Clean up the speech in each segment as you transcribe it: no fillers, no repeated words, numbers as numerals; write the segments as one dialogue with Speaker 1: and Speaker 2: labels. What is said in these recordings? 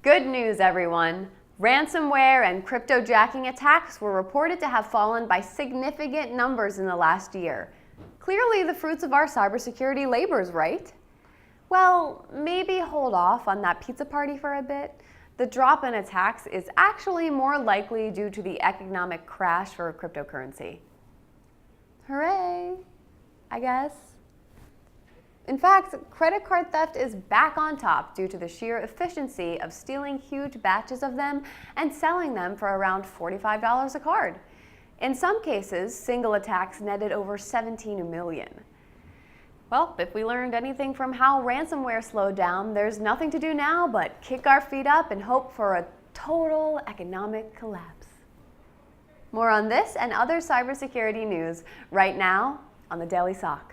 Speaker 1: Good news, everyone! Ransomware and cryptojacking attacks were reported to have fallen by significant numbers in the last year. Clearly the fruits of our cybersecurity labors, right? Well, maybe hold off on that pizza party for a bit. The drop in attacks is actually more likely due to the economic crash for cryptocurrency. Hooray, I guess. In fact, credit card theft is back on top due to the sheer efficiency of stealing huge batches of them and selling them for around $45 a card. In some cases, single attacks netted over 17 million. Well, if we learned anything from how ransomware slowed down, there's nothing to do now but kick our feet up and hope for a total economic collapse. More on this and other cybersecurity news right now on the Daily SOC.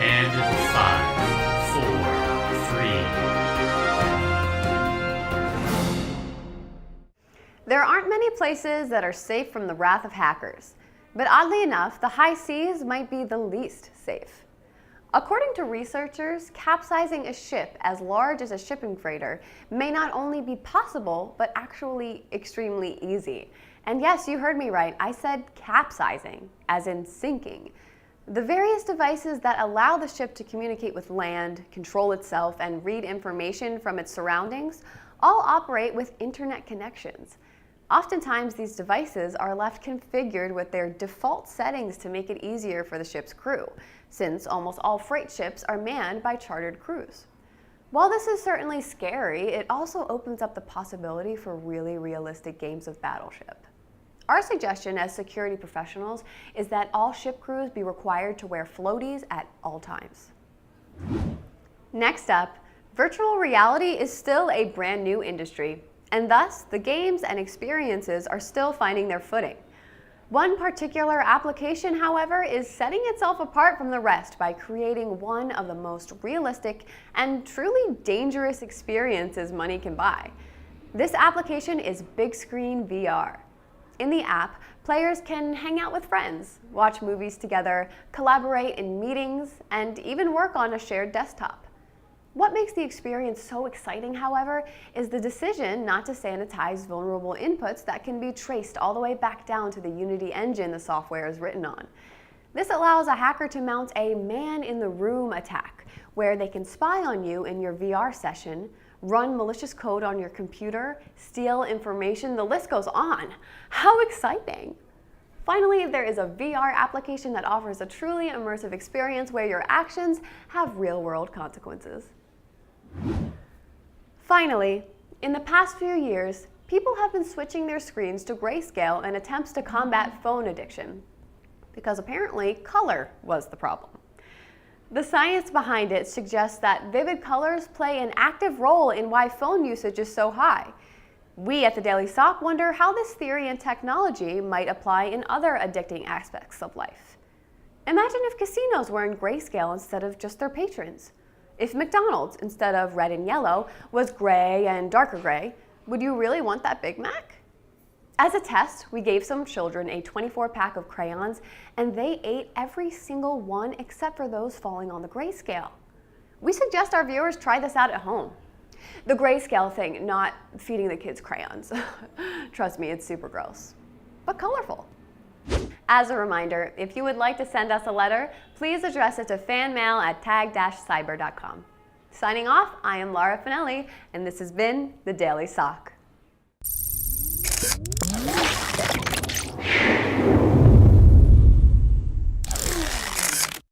Speaker 2: And 5, 4, 3.
Speaker 1: There aren't many places that are safe from the wrath of hackers, but oddly enough, the high seas might be the least safe. According to researchers, capsizing a ship as large as a shipping freighter may not only be possible, but actually extremely easy. And yes, you heard me right, I said capsizing, as in sinking. The various devices that allow the ship to communicate with land, control itself, and read information from its surroundings all operate with internet connections. Oftentimes, these devices are left configured with their default settings to make it easier for the ship's crew, since almost all freight ships are manned by chartered crews. While this is certainly scary, it also opens up the possibility for really realistic games of Battleship. Our suggestion as security professionals is that all ship crews be required to wear floaties at all times. Next up, virtual reality is still a brand new industry, and thus the games and experiences are still finding their footing. One particular application, however, is setting itself apart from the rest by creating one of the most realistic and truly dangerous experiences money can buy. This application is Big Screen VR. In the app, players can hang out with friends, watch movies together, collaborate in meetings, and even work on a shared desktop. What makes the experience so exciting, however, is the decision not to sanitize vulnerable inputs that can be traced all the way back down to the Unity engine the software is written on. This allows a hacker to mount a man-in-the-room attack, where they can spy on you in your VR session, run malicious code on your computer, steal information, the list goes on. How exciting! Finally, there is a VR application that offers a truly immersive experience where your actions have real-world consequences. Finally, in the past few years, people have been switching their screens to grayscale in attempts to combat phone addiction, because apparently color was the problem. The science behind it suggests that vivid colors play an active role in why phone usage is so high. We at the Daily SOC wonder how this theory and technology might apply in other addicting aspects of life. Imagine if casinos were in grayscale instead of just their patrons. If McDonald's, instead of red and yellow, was gray and darker gray, would you really want that Big Mac? As a test, we gave some children a 24-pack of crayons, and they ate every single one except for those falling on the grayscale. We suggest our viewers try this out at home. The grayscale thing, not feeding the kids crayons. Trust me, it's super gross, but colorful. As a reminder, if you would like to send us a letter, please address it to fanmail@tag-cyber.com. Signing off, I am Laura Finelli, and this has been the Daily SOC.